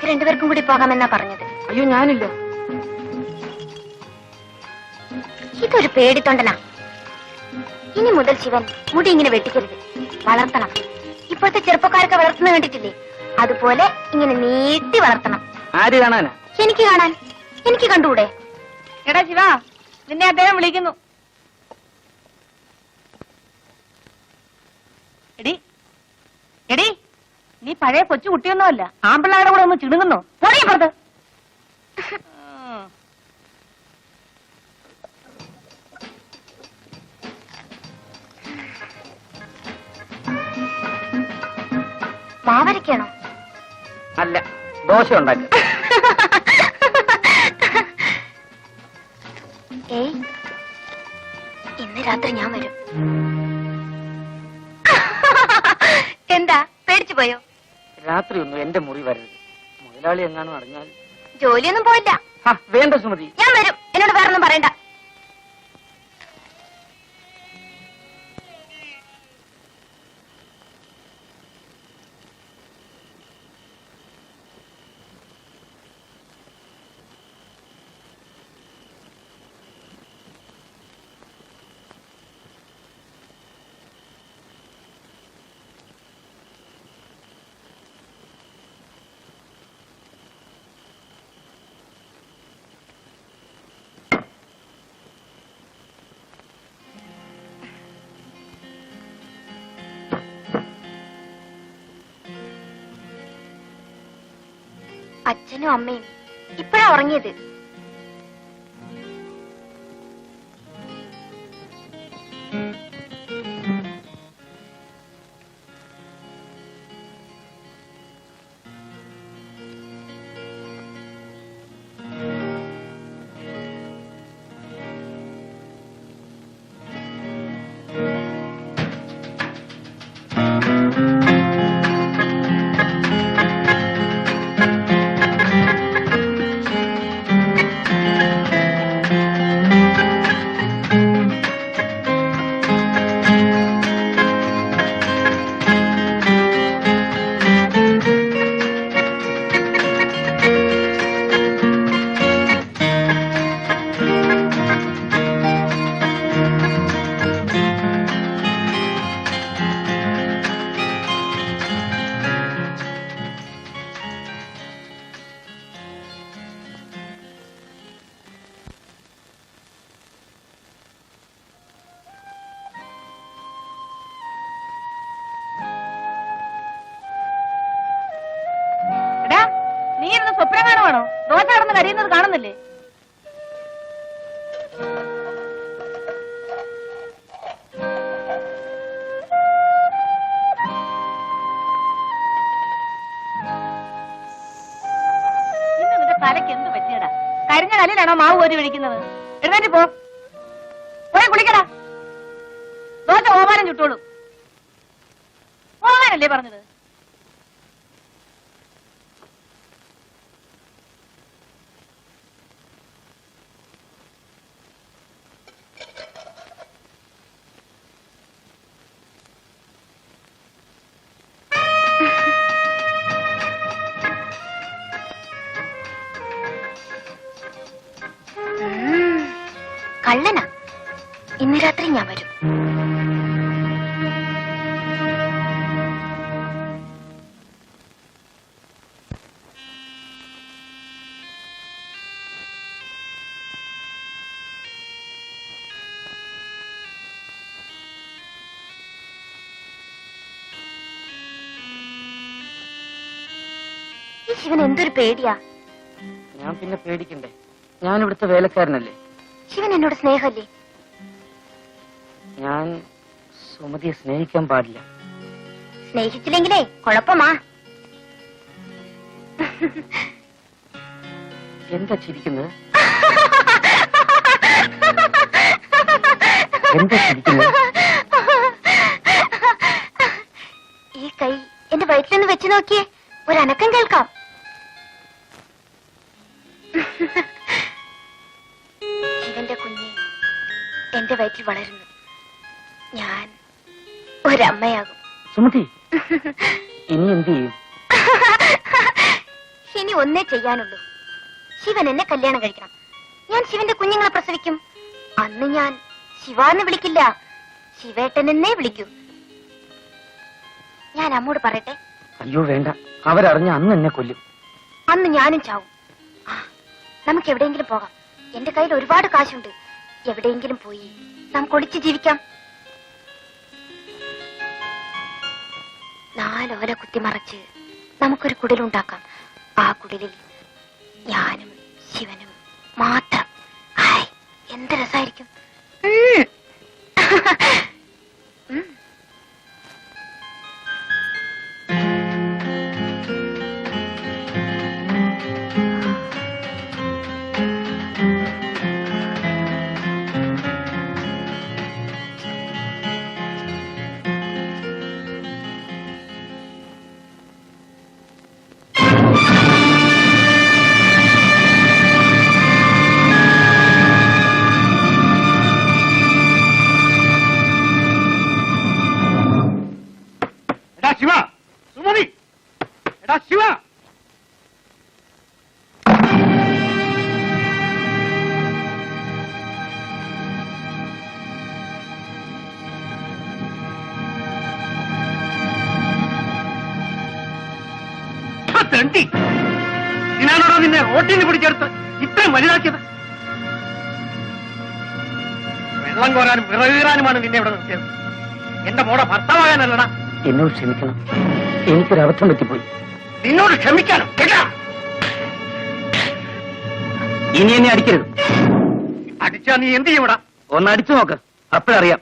നിങ്ങൾക്ക് രണ്ടുപേർക്കും കൂടി പോകാമെന്നാ പറഞ്ഞത്. അയ്യോ, ഞാനില്ല. ഇതൊരു പേടിത്തൊണ്ടനാ. ഇനി മുതൽ ശിവൻ മുടി ഇങ്ങനെ വെട്ടിക്കരുത്, വളർത്തണം. ഇപ്പോഴത്തെ ചെറുപ്പക്കാരൊക്കെ വളർത്തുന്ന കണ്ടിട്ടില്ലേ, അതുപോലെ ഇങ്ങനെ നീട്ടി വളർത്തണം. ആര് കാണാനാ? എനിക്ക് കാണാൻ. എനിക്ക് കണ്ടുകൂടെ? എടാ ശിവ, നിന്നെ അദ്ദേഹം വിളിക്കുന്നു. എടി എടി, നീ പഴയ കൊച്ചു കുട്ടിയൊന്നുമല്ല. ആമ്പിള്ളാരുടെ കൂടെ ഒന്ന് ചിടുങ്ങുന്നോ? പോടീപ്പുറത്ത്. മാവരയ്ക്കാണോ? അല്ല, ദോശ ഉണ്ടാക്കി. ഏയ്, ഇന്ന് രാത്രി ഞാൻ വരും. എന്താ പേടിച്ചു പോയോ? രാത്രി ഒന്നും എന്റെ മുറി വരരുത്. മുതലാളി എങ്ങാനും അറിഞ്ഞാൽ. ജോലിയൊന്നും പോയില്ല. വേണ്ട സുമതി, ഞാൻ വരും. എന്നോട് വേറൊന്നും പറയണ്ട. അച്ഛനും അമ്മയും ഇപ്പഴാ ഉറങ്ങിയത്. നീ ഇരുന്ന് സ്വപ്നം കാണുവാണോ? ദോശ കടന്ന് കരയുന്നത് കാണുന്നില്ലേ? ഇന്ന് നിന്റെ തലയ്ക്ക് എന്ത് പറ്റിയടാ? കരിഞ്ഞ കല്ലിലാണോ മാവ് കോരി ഒഴിക്കുന്നത്? എഴുന്നേറ്റ് പോ, പോയി കുളിക്കടാ. ദോശ ഓമാനം ചുട്ടോളൂ. പോകാനല്ലേ പറഞ്ഞത്? കള്ളനാ. ഇന്ന് രാത്രി ഞാൻ വരും. ഈ ശിവൻ എന്തൊരു പേടിയാ. ഞാൻ പിന്നെ പേടിക്കണ്ടേ? ഞാൻ ഇവിടുത്തെ വേലക്കാരനല്ലേ. ശിവൻ എന്നോട് സ്നേഹമല്ലേ? ഞാൻ സുമതിയെ സ്നേഹിക്കാൻ പാടില്ല. സ്നേഹിച്ചില്ലെങ്കിലേ കുഴപ്പമാ. എന്താ ചിരിക്കുന്നത്? എന്താ ചിരിക്കുന്നത്? ഈ കൈ എന്റെ വയറ്റിലൊന്ന് വെച്ച് നോക്കിയേ, ഒരനക്കം കേൾക്കാം. ശിവന്റെ കുഞ്ഞ് എന്റെ വയറ്റിൽ വളരുന്നു. ഞാൻ ഒരമ്മയാകും. സുമതി, ഇനി എന്ത് ചെയ്യും? ഇനി ഒന്നേ ചെയ്യാനുള്ളൂ. ശിവൻ എന്നെ കല്യാണം കഴിക്കണം. ഞാൻ ശിവന്റെ കുഞ്ഞുങ്ങളെ പ്രസവിക്കും. അന്ന് ഞാൻ ശിവാന്ന് വിളിക്കില്ല, ശിവേട്ടൻ എന്നേ വിളിക്കൂ. ഞാൻ അമ്മോട് പറയട്ടെ? അയ്യോ വേണ്ട, അവരറിഞ്ഞ അന്ന് എന്നെ കൊല്ലും. അന്ന് ഞാനും ചാവും. നമുക്ക് എവിടെയെങ്കിലും പോകാം. എന്റെ കയ്യിൽ ഒരുപാട് കാശുണ്ട്. എവിടെയെങ്കിലും പോയി നമുക്ക് ഒളിച്ചു ജീവിക്കാം. 4 ഓല കുത്തിമറച്ച് നമുക്കൊരു കുടിലുണ്ടാക്കാം. ആ കുടിലിൽ ഞാനും ശിവനും മാത്രം. ഹായ്, എന്ത് രസായിരിക്കും. ഞാനോടോ നിന്നെ റോട്ടിന് പിടിച്ചെടുത്ത് ഇത്രയും വലുതാക്കിയത്? വെള്ളം കോരാനും വിറകീറാനുമാണ് നിന്നെ ഇവിടെ നിർത്തിയത്. എന്റെ മോടെ ഭർത്താവാകാനല്ലടാ. എന്നോട് ക്ഷമിക്കണം, എനിക്കൊരു അബദ്ധം പറ്റിപ്പോയി. നിന്നോട് ക്ഷമിക്കാനും കേട്ടാ? ഇനി എന്നെ അടിക്കരുത്. അടിച്ചാ നീ എന്ത് ചെയ്യൂടാ? ഒന്ന് അടിച്ചു നോക്ക്, അപ്പോഴറിയാം.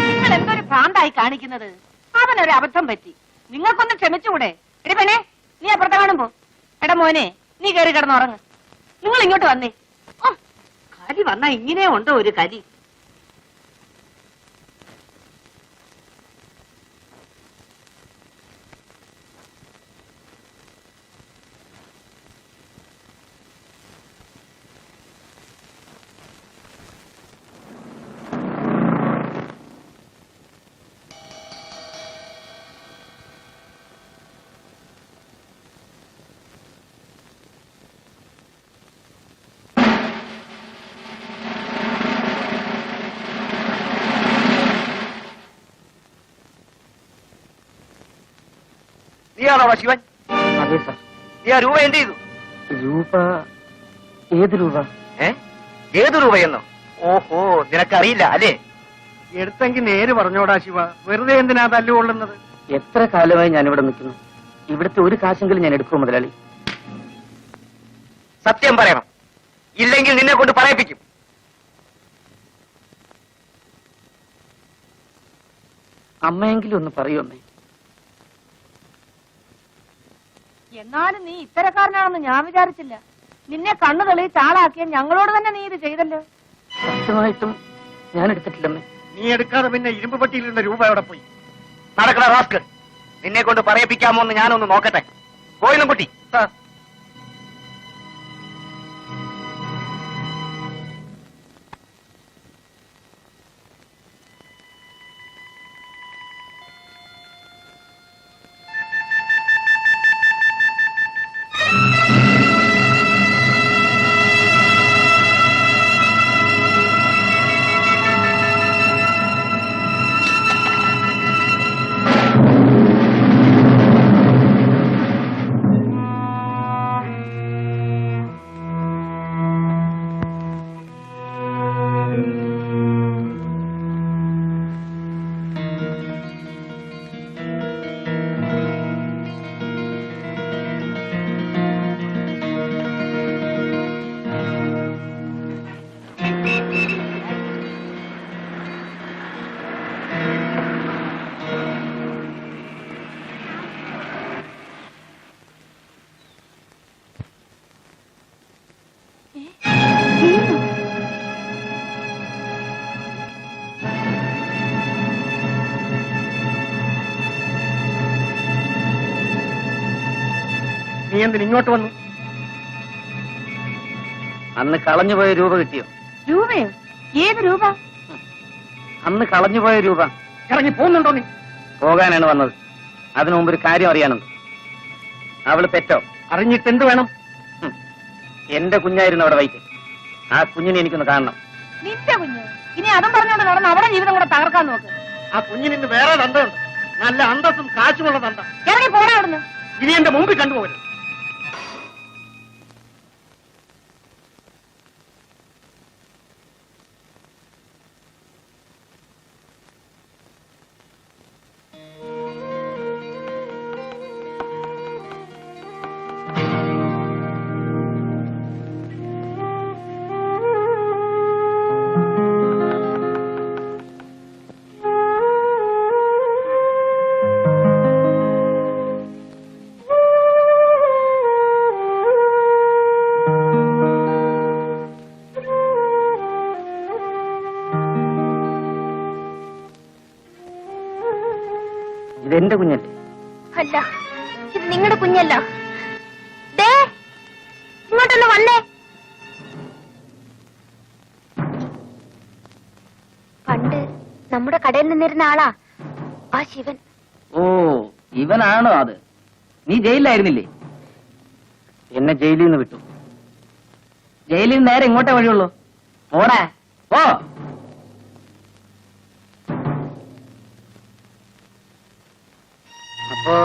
നിങ്ങൾ എന്തൊരു ഭ്രാന്തായി കാണിക്കുന്നത്? അവനൊരു അബദ്ധം പറ്റി, നിങ്ങൾക്കൊന്ന് ക്ഷമിച്ചുകൂടെ? എടി പെണ്ണേ, നീ അപ്പുറത്തെ കാണുമ്പോ. എടാ മോനെ, നീ കയറി കിടന്നുറങ്ങ്. നിങ്ങൾ ഇങ്ങോട്ട് വന്നേ. ഓ, കലി വന്നാ ഇങ്ങനെ ഉണ്ടോ ഒരു കലി? നീയാണോടാ ശിവൻ? അതെ സാർ. നീ ആ രൂപ എന്ത് ചെയ്തു? രൂപ? ഏത് രൂപ? ഏത് രൂപയെന്നോ? ഓഹോ, നിനക്കറിയില്ല അല്ലേ? എടുത്തെങ്കിൽ നേര് പറഞ്ഞോടാ ശിവ, വെറുതെ എന്തിനാ തല്ലുകൊള്ളുന്നത്? എത്ര കാലമായി ഞാനിവിടെ നിൽക്കുന്നു. ഇവിടുത്തെ ഒരു കാശെങ്കിലും ഞാൻ എടുക്കുമോ മുതലാളി? സത്യം പറയണം, ഇല്ലെങ്കിൽ നിന്നെ കൊണ്ട് പറയിപ്പിക്കും. അമ്മയെങ്കിലും ഒന്ന് പറയൂ അമ്മേ. എന്നാലും നീ ഇത്തരക്കാരനാണെന്ന് ഞാൻ വിചാരിച്ചില്ല. നിന്നെ കണ്ണു തെളിയിച്ച് ആളാക്കിയ ഞങ്ങളോട് തന്നെ നീ ഇത് ചെയ്തല്ലോ. സത്യമായിട്ടും ഞാൻ എടുത്തിട്ടില്ലമ്മേ. നീ എടുക്കാതെ പിന്നെ ഇരുമ്പ് പട്ടിയിലുള്ള രൂപ എവിടെ പോയി? നടക്കണ റാസ്ക്, നിന്നെ കൊണ്ട് പറയിപ്പിക്കാമോ എന്ന് ഞാനൊന്ന് നോക്കട്ടെ. പോയിന്നും കുട്ടി. നീ എന്തിന് ഇങ്ങോട്ട് വന്നു? അന്ന് കളഞ്ഞുപോയ രൂപ കിട്ടിയോ? രൂപയോ? ഏത് രൂപ? അന്ന് കളഞ്ഞുപോയ രൂപ. ഇറങ്ങി പോകുന്നുണ്ടോ നീ? പോകാനാണ് വന്നത്. അതിനു മുമ്പ് ഒരു കാര്യം അറിയാനുണ്ട്. അവള് പെറ്റോ? അറിഞ്ഞിട്ട് എന്ത് വേണം? എന്റെ കുഞ്ഞായിരുന്നു അവിടെ വൈറ്റ്. ആ കുഞ്ഞിനെ എനിക്കൊന്ന് കാണണം. നിന്റെ കുഞ്ഞ് ഇനി അതും പറഞ്ഞോണ്ട് നടന്ന് അവിടെ ജീവിതം കൂടെ തകർക്കാൻ നോക്ക്. ആ കുഞ്ഞിന് ഇന്ന് വേറെ തന്തയുണ്ട്. നല്ല അന്തസ്സും കാശുമുള്ള തന്ത. ഇറങ്ങി പോടാ അവിടുന്ന്. ഇനി എന്റെ മുമ്പിൽ കണ്ടുപോകരുത്. ഇതെന്റെ കുഞ്ഞല്ലേ? അല്ല, ഇത് നിങ്ങളുടെ കുഞ്ഞല്ല. ദേ, ഇങ്ങോട്ടൊന്ന് വന്നേ. പണ്ട് നമ്മുടെ കടയിൽ നിന്നിരുന്ന ആളാ ആ ശിവൻ. ഓ, ഇവനാണോ അത്? നീ ജയിലിലായിരുന്നില്ലേ? എന്നെ ജയിലിൽ നിന്ന് വിട്ടു. ജയിലിൽ നിന്ന് നേരെ ഇങ്ങോട്ടേ വഴിയുള്ളൂ. ഓടാ ഓ. അപ്പോ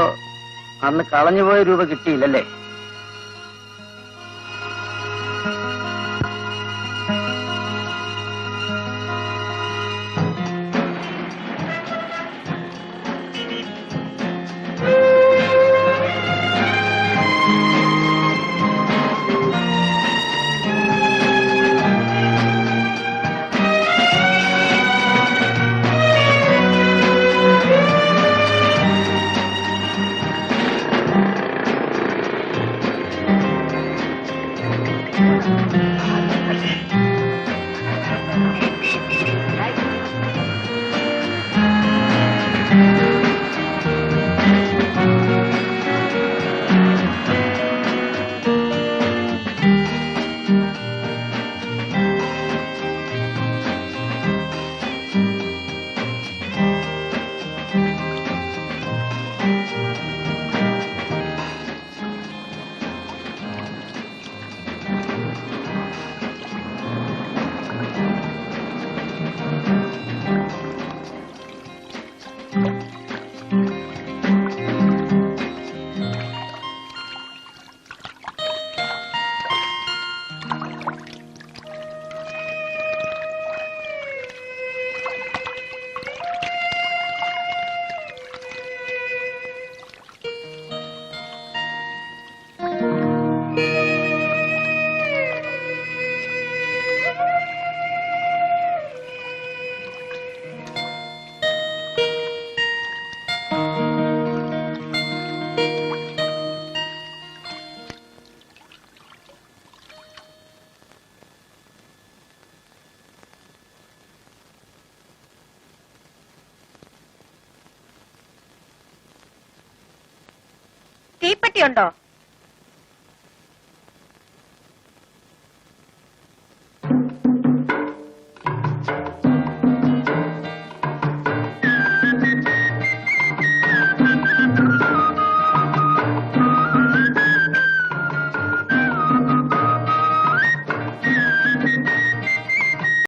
അന്ന് കളഞ്ഞുപോയ രൂപ കിട്ടിയില്ലല്ലേ? തീപ്പെട്ടിയുണ്ടോ?